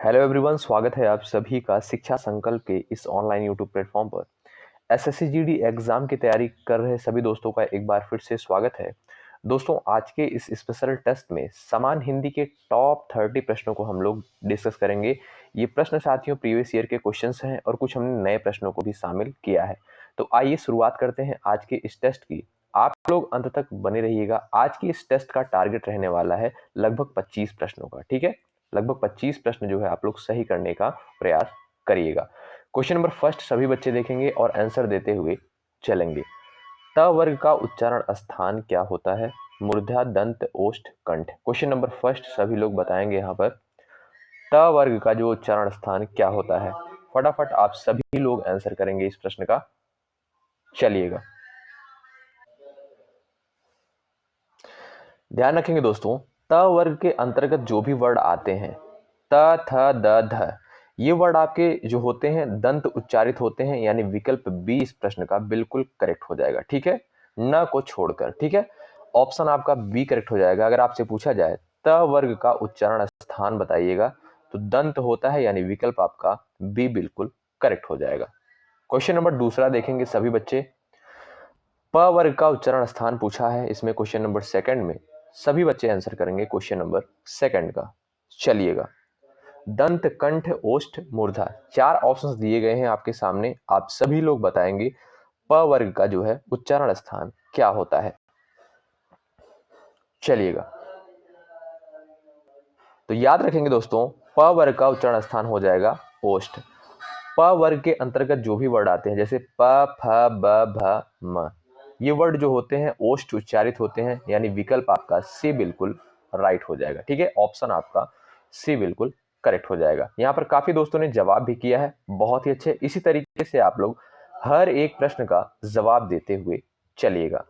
Hello everyone, स्वागत है आप सभी का शिक्षा संकल्प के इस ऑनलाइन यूट्यूब प्लेटफॉर्म पर। एसएससी जीडी एग्जाम की तैयारी कर रहे सभी दोस्तों का एक बार फिर से स्वागत है। दोस्तों, आज के इस स्पेशल टेस्ट में समान हिंदी के टॉप 30 प्रश्नों को हम लोग डिस्कस करेंगे। ये प्रश्न साथियों प्रीवियस ईयर के क्वेश्चंस हैं और कुछ हमने नए प्रश्नों को भी शामिल किया है। तो आइए शुरुआत करते हैं आज के इस टेस्ट की। आप लोग अंत तक बने रहिएगा। आज की इस टेस्ट का टारगेट रहने वाला है लगभग 25 प्रश्नों का। ठीक है, लगभग 25 प्रश्न जो है आप लोग सही करने का प्रयास करिएगा। क्वेश्चन नंबर फर्स्ट सभी बच्चे देखेंगे और आंसर देते हुए चलेंगे। त वर्ग का उच्चारण स्थान क्या होता है? मूर्धा, दंत, ओष्ठ, कंठ। क्वेश्चन नंबर फर्स्ट सभी लोग बताएंगे यहाँ पर त वर्ग का जो उच्चारण स्थान क्या होता है। फटाफट आप सभी लोग आंसर करेंगे इस प्रश्न का। चलिएगा, ध्यान रखेंगे दोस्तों, त वर्ग के अंतर्गत जो भी वर्ड आते हैं त, थ, द, ध, ये वर्ड आपके जो होते हैं दंत उच्चारित होते हैं, यानी विकल्प बी इस प्रश्न का बिल्कुल करेक्ट हो जाएगा। ठीक है, न को छोड़कर। ठीक है, ऑप्शन आपका बी करेक्ट हो जाएगा। अगर आपसे पूछा जाए त वर्ग का उच्चारण स्थान बताइएगा तो दंत होता है, यानी विकल्प आपका बी बिल्कुल करेक्ट हो जाएगा। क्वेश्चन नंबर दूसरा देखेंगे सभी बच्चे। प वर्ग का उच्चारण स्थान पूछा है इसमें क्वेश्चन नंबर सेकंड में। सभी बच्चे आंसर करेंगे क्वेश्चन नंबर सेकंड का। चलिएगा, दंत, कंठ, ओष्ठ, मूर्धा, चार ऑप्शंस दिए गए हैं आपके सामने। आप सभी लोग बताएंगे प वर्ग का जो है उच्चारण स्थान क्या होता है। चलिएगा, तो याद रखेंगे दोस्तों, प वर्ग का उच्चारण स्थान हो जाएगा ओष्ठ। प वर्ग के अंतर्गत जो भी वर्ड आते हैं जैसे प, फ, ब, भ, म, ये वर्ड जो होते हैं ओष्ठ उच्चारित होते हैं, यानी विकल्प आपका सी बिल्कुल राइट हो जाएगा। ठीक है, ऑप्शन आपका सी बिल्कुल करेक्ट हो जाएगा। यहाँ पर काफी दोस्तों ने जवाब भी किया है, बहुत ही अच्छे। इसी तरीके से आप लोग हर एक प्रश्न का जवाब देते हुए चलिएगा।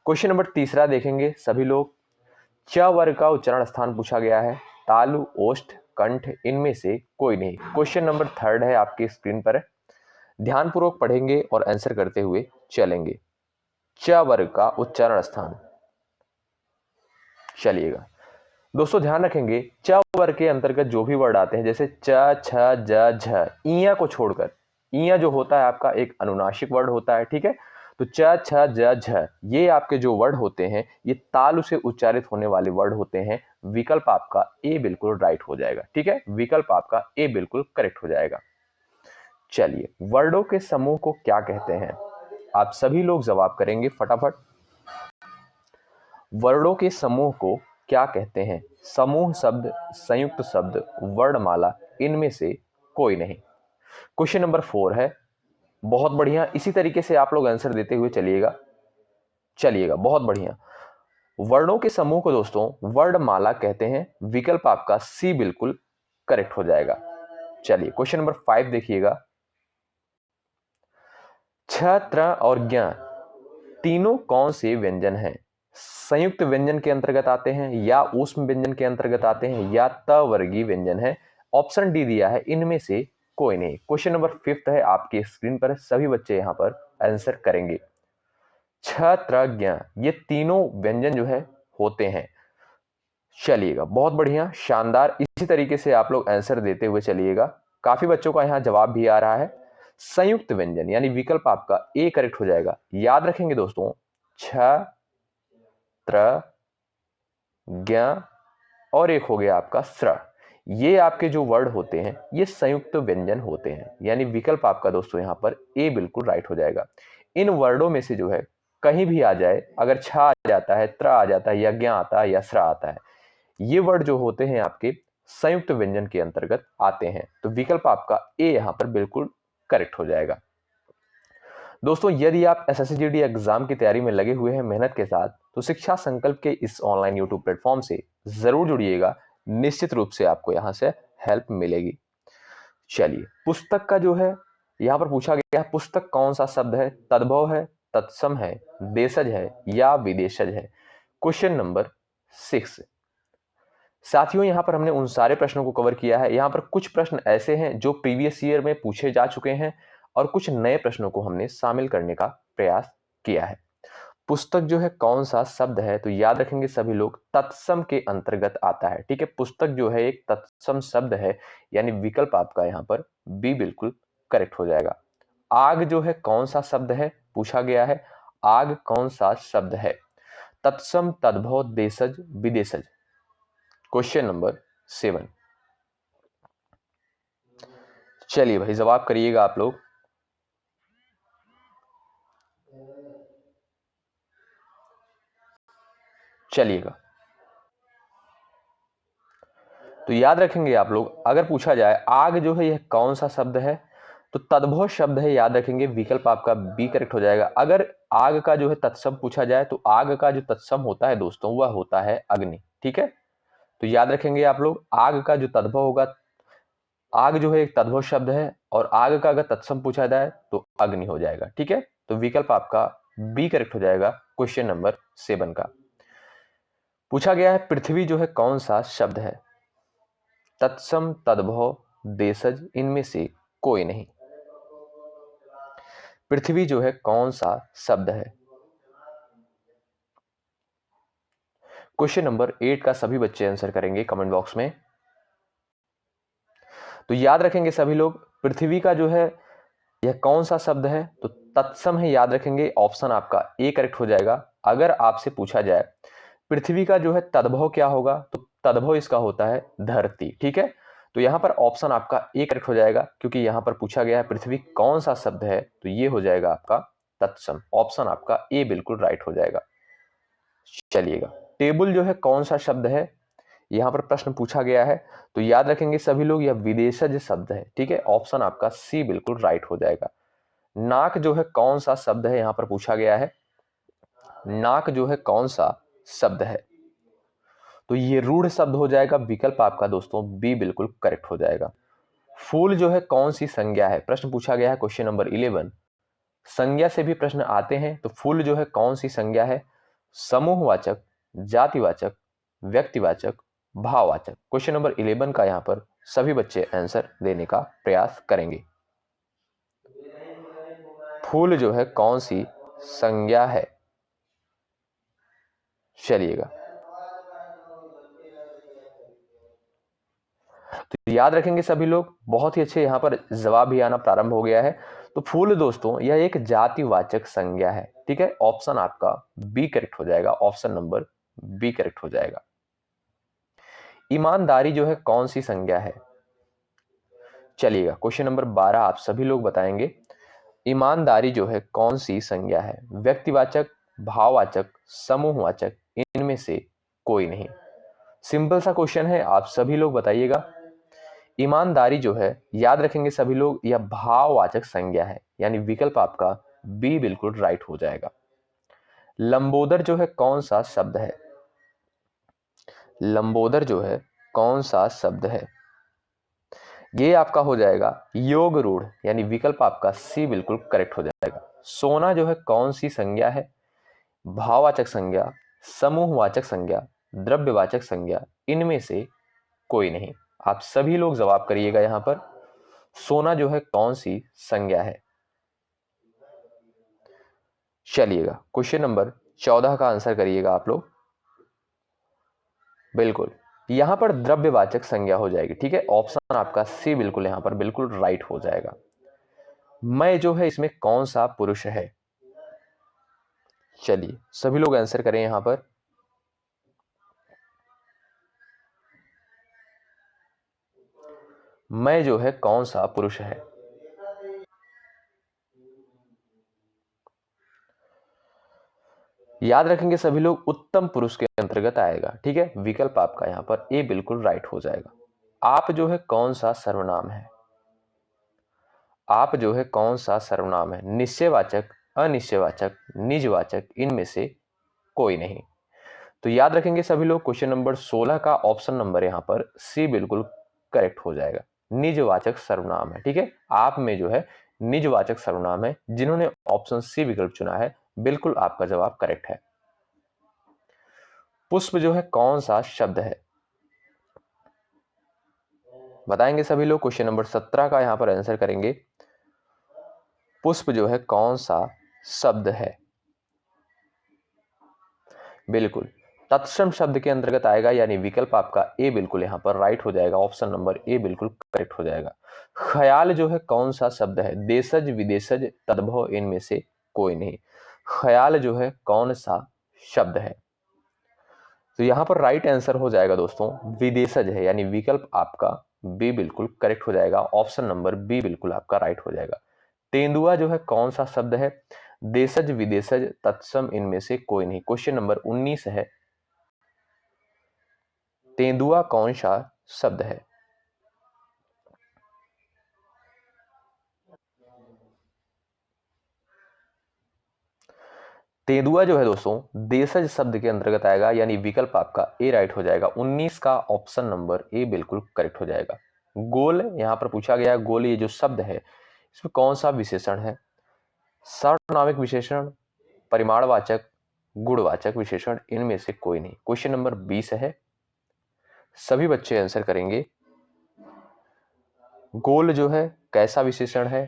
क्वेश्चन नंबर तीसरा देखेंगे सभी लोग। च वर्ग का उच्चारण स्थान पूछा गया है। तालु, ओष्ठ, कंठ, इनमें से कोई नहीं। क्वेश्चन नंबर थर्ड है आपकी स्क्रीन पर। ध्यानपूर्वक पढ़ेंगे और आंसर करते हुए चलेंगे। च वर्ग का उच्चारण स्थान। चलिएगा दोस्तों, ध्यान रखेंगे च वर्ग के अंतर्गत जो भी वर्ड आते हैं जैसे च, छ, ज, झ, इया को छोड़कर, इया जो होता है आपका एक अनुनासिक वर्ड होता है। ठीक है, तो च, छ, ज, झ, ये आपके जो वर्ड होते हैं ये तालु से उच्चारित होने वाले वर्ड होते हैं। विकल्प आपका ए बिल्कुल राइट हो जाएगा। ठीक है, विकल्प आपका ए बिल्कुल करेक्ट हो जाएगा। चलिए, वर्डों के समूह को क्या कहते हैं? आप सभी लोग जवाब करेंगे फटाफट। वर्णों के समूह को क्या कहते हैं? समूह शब्द, संयुक्त शब्द, वर्णमाला, इनमें से कोई नहीं। क्वेश्चन नंबर 4 है। बहुत बढ़िया, इसी तरीके से आप लोग आंसर देते हुए चलिएगा। चलिएगा, बहुत बढ़िया। वर्णों के समूह को दोस्तों वर्णमाला कहते हैं। विकल्प आपका सी बिल्कुल करेक्ट हो जाएगा। चलिए, क्वेश्चन नंबर 5 देखिएगा। छ, त्र और ज्ञ तीनों कौन से व्यंजन हैं? संयुक्त व्यंजन के अंतर्गत आते हैं, या ऊष्म व्यंजन के अंतर्गत आते हैं, या त वर्गीय व्यंजन है? ऑप्शन डी दिया है, इनमें से कोई नहीं। क्वेश्चन नंबर 5 है आपकी स्क्रीन पर। सभी बच्चे यहां पर आंसर करेंगे। छ, त्र, ज्ञ ये तीनों व्यंजन जो है होते हैं। चलिएगा, बहुत बढ़िया, शानदार। इसी तरीके से आप लोग आंसर देते हुए चलिएगा। काफी बच्चों का यहां जवाब भी आ रहा है संयुक्त व्यंजन, यानी विकल्प आपका ए करेक्ट हो जाएगा। याद रखेंगे दोस्तों, छ, त्र, ज्ञ और एक हो गया आपका स्र, ये आपके जो वर्ड होते हैं ये संयुक्त व्यंजन होते हैं, यानी विकल्प आपका दोस्तों यहां पर ए बिल्कुल राइट हो जाएगा। इन वर्डों में से जो है कहीं भी आ जाए, अगर छ आ जाता है, त्र आ जाता है, या ज्ञ आता है, या स्र आता है, ये वर्ड जो होते हैं आपके संयुक्त व्यंजन के अंतर्गत आते हैं। तो विकल्प आपका ए यहां पर बिल्कुल करेक्ट हो जाएगा। दोस्तों, यदि आप एसएससी जीडी एग्जाम की तैयारी में लगे हुए हैं मेहनत के साथ, तो शिक्षा संकल्प के इस ऑनलाइन यूट्यूब प्लेटफॉर्म से जरूर जुड़िएगा। निश्चित रूप से आपको यहां से हेल्प मिलेगी। चलिए, पुस्तक का जो है यहां पर पूछा गया है, पुस्तक कौन सा शब्द है? तद्भव है, तत्सम है, देशज है, या विदेशज है? Question number 6। साथियों, यहां पर हमने उन सारे प्रश्नों को कवर किया है। यहां पर कुछ प्रश्न ऐसे हैं जो प्रीवियस ईयर में पूछे जा चुके हैं और कुछ नए प्रश्नों को हमने शामिल करने का प्रयास किया है। पुस्तक जो है कौन सा शब्द है, तो याद रखेंगे सभी लोग तत्सम के अंतर्गत आता है। ठीक है, पुस्तक जो है एक तत्सम शब्द है, यानी विकल्प आपका यहाँ पर बी बिल्कुल करेक्ट हो जाएगा। आग जो है कौन सा शब्द है, पूछा गया है आग कौन सा शब्द है, तत्सम तद्भव देशज विदेशज। Question number 7। चलिए भाई जवाब करिएगा आप लोग। चलिएगा, तो याद रखेंगे आप लोग, अगर पूछा जाए आग जो है यह कौन सा शब्द है, तो तद्भव शब्द है, याद रखेंगे विकल्प आपका बी करेक्ट हो जाएगा। अगर आग का जो है तत्सम पूछा जाए, तो आग का जो तत्सम होता है दोस्तों वह होता है अग्नि। ठीक है, तो याद रखेंगे आप लोग, आग का जो तद्भव होगा, आग जो है एक तद्भव शब्द है, और आग का अगर तत्सम पूछा जाए तो अग्नि हो जाएगा। ठीक है, तो विकल्प आपका बी करेक्ट हो जाएगा क्वेश्चन नंबर 7 का। पूछा गया है पृथ्वी जो है कौन सा शब्द है, तत्सम तद्भव देशज इनमें से कोई नहीं। पृथ्वी जो है कौन सा शब्द है। क्वेश्चन नंबर 8 का सभी बच्चे आंसर करेंगे कमेंट बॉक्स में। तो याद रखेंगे सभी लोग, पृथ्वी का जो है यह कौन सा शब्द है, तो तत्सम है, याद रखेंगे ऑप्शन आपका ए करेक्ट हो जाएगा। अगर आपसे पूछा जाए पृथ्वी का जो है तद्भव क्या होगा, तो तद्भव इसका होता है धरती। ठीक है, तो यहां पर ऑप्शन आपका ए करेक्ट हो जाएगा, क्योंकि यहां पर पूछा गया है पृथ्वी कौन सा शब्द है, तो ये हो जाएगा आपका तत्सम। ऑप्शन आपका ए बिल्कुल राइट हो जाएगा। चलिएगा, टेबल जो है कौन सा शब्द है, यहां पर प्रश्न पूछा गया है, तो याद रखेंगे सभी लोग यह विदेशज शब्द है। ठीक है, ऑप्शन आपका सी बिल्कुल राइट हो जाएगा। नाक जो है कौन सा शब्द है, यहां पर पूछा गया है नाक जो है कौन सा शब्द है, तो ये रूढ़ शब्द हो जाएगा। विकल्प आपका दोस्तों बी बिल्कुल करेक्ट हो जाएगा। फूल जो है कौन सी संज्ञा है, प्रश्न पूछा गया है क्वेश्चन नंबर 11। संज्ञा से भी प्रश्न आते हैं, तो फूल जो है कौन सी संज्ञा है, समूहवाचक, जातिवाचक, व्यक्तिवाचक, भाववाचक। क्वेश्चन नंबर 11 का यहां पर सभी बच्चे आंसर देने का प्रयास करेंगे। फूल जो है कौन सी संज्ञा है। चलिएगा, तो याद रखेंगे सभी लोग, बहुत ही अच्छे यहां पर जवाब भी आना प्रारंभ हो गया है। तो फूल दोस्तों यह एक जातिवाचक संज्ञा है। ठीक है, ऑप्शन आपका बी करेक्ट हो जाएगा, ऑप्शन नंबर बी करेक्ट हो जाएगा। ईमानदारी जो है कौन सी संज्ञा है। चलिएगा, क्वेश्चन नंबर 12 आप सभी लोग बताएंगे, ईमानदारी जो है कौन सी संज्ञा है, व्यक्तिवाचक, भाववाचक, समूहवाचक, इनमें से कोई नहीं। सिंपल सा क्वेश्चन है, आप सभी लोग बताइएगा। ईमानदारी जो है, याद रखेंगे सभी लोग, यह भाववाचक संज्ञा है, यानी विकल्प आपका बी बिल्कुल राइट हो जाएगा। लंबोदर जो है कौन सा शब्द है, लंबोदर जो है कौन सा शब्द है, ये आपका हो जाएगा योग रूढ़, यानी विकल्प आपका सी बिल्कुल करेक्ट हो जाएगा। सोना जो है कौन सी संज्ञा है, भाववाचक संज्ञा, समूहवाचक संज्ञा, द्रव्यवाचक संज्ञा, इनमें से कोई नहीं। आप सभी लोग जवाब करिएगा यहां पर, सोना जो है कौन सी संज्ञा है। चलिएगा, क्वेश्चन नंबर 14 का आंसर करिएगा आप लोग। बिल्कुल, यहां पर द्रव्यवाचक संज्ञा हो जाएगी। ठीक है, ऑप्शन आपका सी बिल्कुल यहां पर बिल्कुल राइट हो जाएगा। मैं जो है इसमें कौन सा पुरुष है। चलिए सभी लोग आंसर करें यहां पर। मैं जो है कौन सा पुरुष है। याद रखेंगे सभी लोग, उत्तम पुरुष के अंतर्गत आएगा। ठीक है, विकल्प आपका यहां पर ए बिल्कुल राइट हो जाएगा। आप जो है कौन सा सर्वनाम है, आप जो है कौन सा सर्वनाम है, निश्चयवाचक, अनिश्चयवाचक, निजवाचक, इनमें से कोई नहीं। तो याद रखेंगे सभी लोग, क्वेश्चन नंबर 16 का ऑप्शन नंबर यहां पर सी बिल्कुल करेक्ट हो जाएगा। निजवाचक सर्वनाम है। ठीक है, आप में जो है निजवाचक सर्वनाम है। जिन्होंने ऑप्शन सी विकल्प चुना है, बिल्कुल आपका जवाब करेक्ट है। पुष्प जो है कौन सा शब्द है, बताएंगे सभी लोग। क्वेश्चन नंबर 17 का यहां पर आंसर करेंगे, पुष्प जो है कौन सा शब्द है। बिल्कुल तत्सम शब्द के अंतर्गत आएगा, यानी विकल्प आपका ए बिल्कुल यहाँ पर राइट हो जाएगा, ऑप्शन नंबर ए बिल्कुल करेक्ट हो जाएगा। ख्याल जो है कौन सा शब्द है? देशज विदेशज तद्भव इनमें से कोई नहीं। ख्याल जो है कौन सा शब्द है? तो यहाँ पर राइट आंसर हो जाएगा दोस्तों विदेशज है, यानी विकल्प आपका बी बिल्कुल करेक्ट हो जाएगा, ऑप्शन नंबर बी बिल्कुल आपका राइट हो जाएगा। तेंदुआ जो है कौन सा शब्द है? देशज विदेशज तत्सम इनमें से कोई नहीं। क्वेश्चन नंबर 19 है, तेंदुआ कौन सा शब्द है? तेंदुआ जो है दोस्तों देशज शब्द के अंतर्गत आएगा, यानी विकल्प आपका ए राइट हो जाएगा। 19 का ऑप्शन नंबर ए बिल्कुल करेक्ट हो जाएगा। गोल यहां पर पूछा गया, गोल ये जो शब्द है इसमें कौन सा विशेषण है? सर्वनामिक विशेषण, परिमाणवाचक, गुणवाचक विशेषण, इनमें से कोई नहीं। क्वेश्चन नंबर 20 है, सभी बच्चे आंसर करेंगे। गोल जो है कैसा विशेषण है?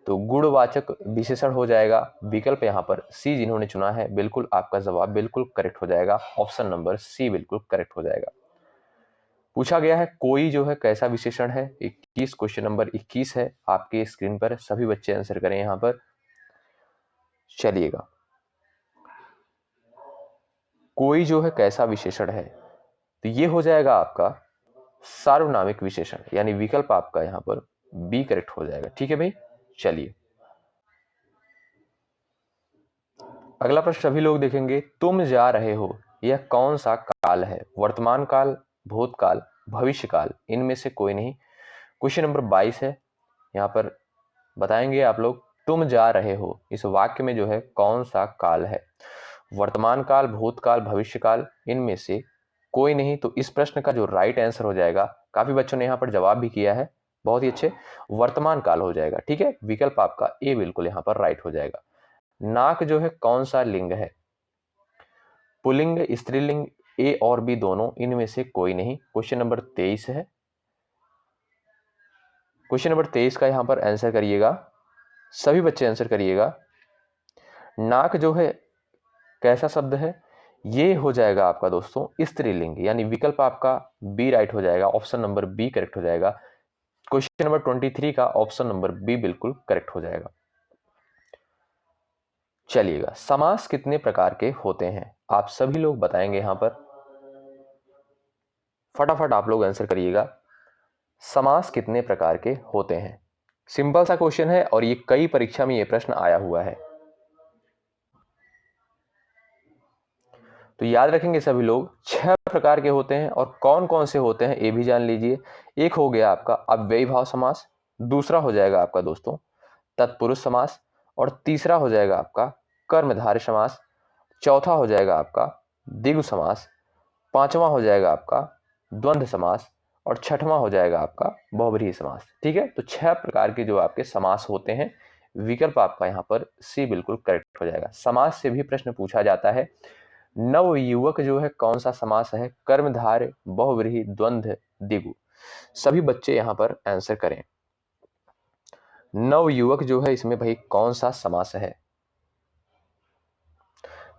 तो गुणवाचक विशेषण हो जाएगा। विकल्प यहाँ पर सी जिन्होंने चुना है बिल्कुल आपका जवाब बिल्कुल करेक्ट हो जाएगा, ऑप्शन नंबर सी बिल्कुल करेक्ट हो जाएगा। पूछा गया है कोई जो है कैसा विशेषण है? 21 क्वेश्चन नंबर 21 है आपके स्क्रीन पर, सभी बच्चे आंसर करें यहाँ पर। चलिएगा, कोई जो है कैसा विशेषण है? तो ये हो जाएगा आपका सार्वनामिक विशेषण, यानी विकल्प आपका यहाँ पर बी करेक्ट हो जाएगा। ठीक है भाई, चलिए अगला प्रश्न सभी लोग देखेंगे। तुम जा रहे हो यह कौन सा काल है? वर्तमान काल, भूतकाल, भविष्य काल, इनमें से कोई नहीं। क्वेश्चन नंबर 22 है, यहाँ पर बताएंगे आप लोग तुम जा रहे हो इस वाक्य में जो है कौन सा काल है? वर्तमान काल, भूतकाल, भविष्य काल, इनमें से कोई नहीं। तो इस प्रश्न का जो राइट आंसर हो जाएगा, काफी बच्चों ने यहाँ पर जवाब भी किया है, बहुत ही अच्छे, वर्तमान काल हो जाएगा। ठीक है, विकल्प आपका ए बिल्कुल यहाँ पर राइट हो जाएगा। नाक जो है कौन सा लिंग है? पुल्लिंग, स्त्रीलिंग, ए और बी दोनों, इनमें से कोई नहीं। क्वेश्चन नंबर 23 है, क्वेश्चन नंबर 23 का यहां पर आंसर करिएगा, सभी बच्चे आंसर करिएगा। नाक जो है कैसा शब्द है? ये हो जाएगा आपका दोस्तों स्त्रीलिंग, यानी विकल्प आपका बी राइट हो जाएगा, ऑप्शन नंबर बी करेक्ट हो जाएगा। क्वेश्चन नंबर 23 का ऑप्शन नंबर बी बिल्कुल करेक्ट हो जाएगा। चलिएगा, समास कितने प्रकार के होते हैं? आप सभी लोग बताएंगे यहां पर, फटाफट आप लोग आंसर करिएगा। समास कितने प्रकार के होते हैं? सिंपल सा क्वेश्चन है और ये कई परीक्षा में ये प्रश्न आया हुआ है, तो याद रखेंगे सभी लोग। 6 प्रकार के होते हैं, और कौन कौन से होते हैं ये भी जान लीजिए। एक हो गया आपका अव्ययी भाव समास, दूसरा हो जाएगा आपका दोस्तों तत्पुरुष समास, और तीसरा हो जाएगा आपका कर्मधारय समास, चौथा हो जाएगा आपका द्विगु समास, पांचवा हो जाएगा आपका द्वंद्व समास, और छठवां हो जाएगा आपका बहुब्रीहि समास। ठीक है, तो 6 प्रकार के जो आपके समास होते हैं, विकल्प आपका यहाँ पर सी बिल्कुल करेक्ट हो जाएगा। समास से भी प्रश्न पूछा जाता है। नवयुवक जो है कौन सा समास है? कर्मधारय, बहुव्रीहि, द्वंद्व, द्विगु। सभी बच्चे यहाँ पर आंसर करें। नवयुवक जो है इसमें भाई कौन सा समास है?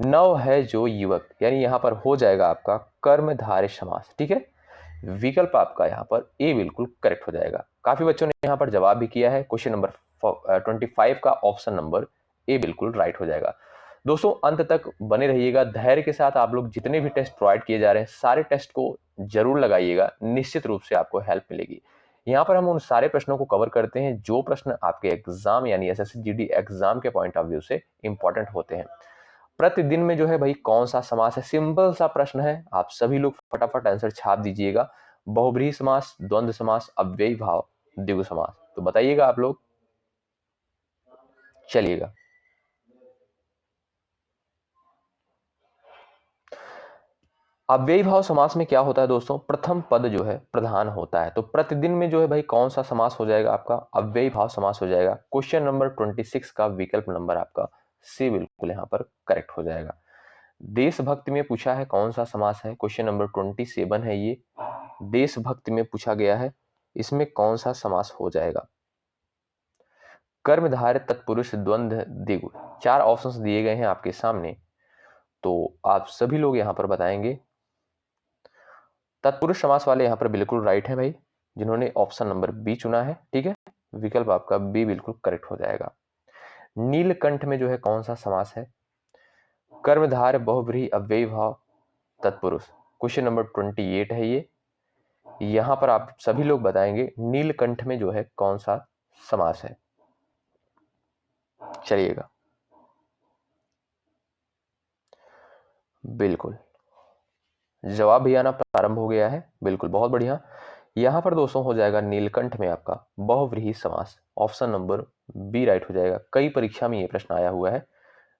नव है जो युवक, यानी यहां पर हो जाएगा आपका कर्मधारय समास। ठीक है, विकल्प आपका यहां पर ए बिल्कुल करेक्ट हो जाएगा। काफी बच्चों ने यहां पर जवाब भी किया है। क्वेश्चन नंबर 25 का ऑप्शन नंबर ए बिल्कुल राइट हो जाएगा। दोस्तों अंत तक बने रहिएगा, धैर्य के साथ आप लोग जितने भी टेस्ट प्रोवाइड किए जा रहे हैं सारे टेस्ट को जरूर लगाइएगा, निश्चित रूप से आपको हेल्प मिलेगी। यहाँ पर हम उन सारे प्रश्नों को कवर करते हैं जो प्रश्न आपके एग्जाम यानी एसएससी जीडी एग्जाम के पॉइंट ऑफ व्यू से इंपॉर्टेंट होते हैं। प्रतिदिन में जो है भाई कौन सा समास है? सिंपल सा प्रश्न है, आप सभी लोग फटाफट आंसर छाप दीजिएगा। बहुब्रीहि समास, द्वंद्व समास, अव्ययी भाव, द्विगु समास, तो बताइएगा आप लोग। चलिएगा, अव्ययी भाव समास में क्या होता है दोस्तों? प्रथम पद जो है प्रधान होता है। तो प्रतिदिन में जो है भाई कौन सा समास हो जाएगा? आपका अव्ययी भाव समास हो जाएगा। क्वेश्चन नंबर 26 का विकल्प नंबर आपका सी बिल्कुल यहाँ पर करेक्ट हो जाएगा। देशभक्ति में पूछा है कौन सा समास है? क्वेश्चन नंबर 27 है ये, देशभक्ति में पूछा गया है, इसमें कौन सा समास हो जाएगा? कर्मधारय, तत्पुरुष, द्वंद्व, द्विगु, 4 ऑप्शंस दिए गए हैं आपके सामने। तो आप सभी लोग यहाँ पर बताएंगे। तत्पुरुष समास वाले यहाँ पर बिल्कुल राइट है भाई, जिन्होंने ऑप्शन नंबर बी चुना है। ठीक है, विकल्प आपका बी बिल्कुल करेक्ट हो जाएगा। नीलकंठ में जो है कौन सा समास है? कर्मधारय बहुव्रीहि अव्ययी भाव तत्पुरुष। क्वेश्चन नंबर 28 है ये। यहां पर आप सभी लोग बताएंगे नीलकंठ में जो है कौन सा समास है। चलिएगा, बिल्कुल जवाब भी आना प्रारंभ हो गया है। बिल्कुल, बहुत बढ़िया। यहां पर दोस्तों हो जाएगा नीलकंठ में आपका बहुव्रीहि समास। ऑप्शन नंबर बी राइट हो जाएगा। कई परीक्षा में ये प्रश्न आया हुआ है।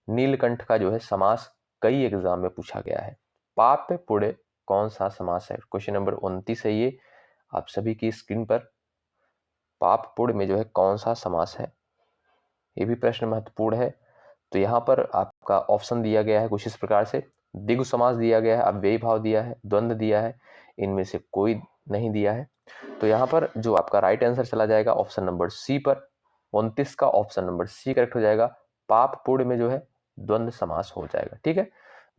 नीलकंठ का जो है समास कई एग्जाम में पूछा गया है। पाप पुण्य कौन सा समास है? क्वेश्चन नंबर 29 है ये आप सभी की स्क्रीन पर। पाप पुण्य में जो है कौन सा समास है, ये भी प्रश्न महत्वपूर्ण है। तो यहाँ पर आपका ऑप्शन दिया गया है कुछ इस प्रकार से। द्विगु समास दिया गया है, अव्ययी भाव दिया है, द्वंद्व दिया है, इनमें से कोई नहीं दिया है। तो यहाँ पर जो आपका राइट आंसर चला जाएगा ऑप्शन नंबर सी पर। 29 का ऑप्शन नंबर सी करेक्ट हो जाएगा। पाप पुण्य में जो है द्वंद्व समास हो जाएगा। ठीक है,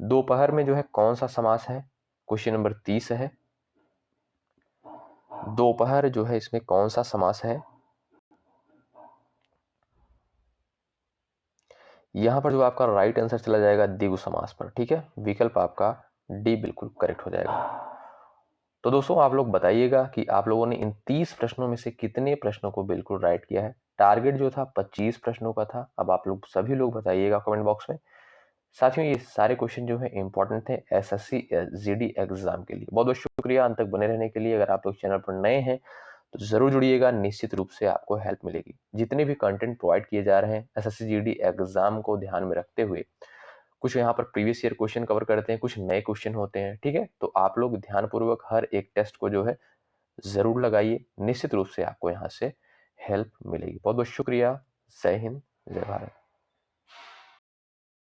दोपहर में जो है कौन सा समास है? क्वेश्चन नंबर 30 है। दोपहर जो है इसमें कौन सा समास है? यहां पर जो आपका राइट आंसर चला जाएगा द्विगु समास पर। ठीक है, विकल्प आपका डी बिल्कुल करेक्ट हो जाएगा। तो दोस्तों आप लोग बताइएगा कि आप लोगों ने इन 30 प्रश्नों में से कितने प्रश्नों को बिल्कुल राइट किया है। टारगेट जो था 25 प्रश्नों का था। अब आप लोग सभी लोग बताइएगा कमेंट बॉक्स में। साथियों ये सारे क्वेश्चन जो है इंपॉर्टेंट थे एसएससी जीडी एग्जाम के लिए। बहुत बहुत शुक्रिया अंत तक बने रहने के लिए। अगर आप लोग चैनल पर नए हैं तो जरूर जुड़िएगा, निश्चित रूप से आपको हेल्प मिलेगी। जितने भी कंटेंट प्रोवाइड किए जा रहे हैं एसएससी जीडी एग्जाम को ध्यान में रखते हुए, कुछ यहाँ पर प्रीवियस ईयर क्वेश्चन कवर करते हैं, कुछ नए क्वेश्चन होते हैं। ठीक है, तो आप लोग ध्यानपूर्वक हर एक टेस्ट को जो है जरूर लगाइए, निश्चित रूप से आपको यहाँ से हेल्प मिलेगी। बहुत बहुत शुक्रिया। जय हिंद, जय भारत।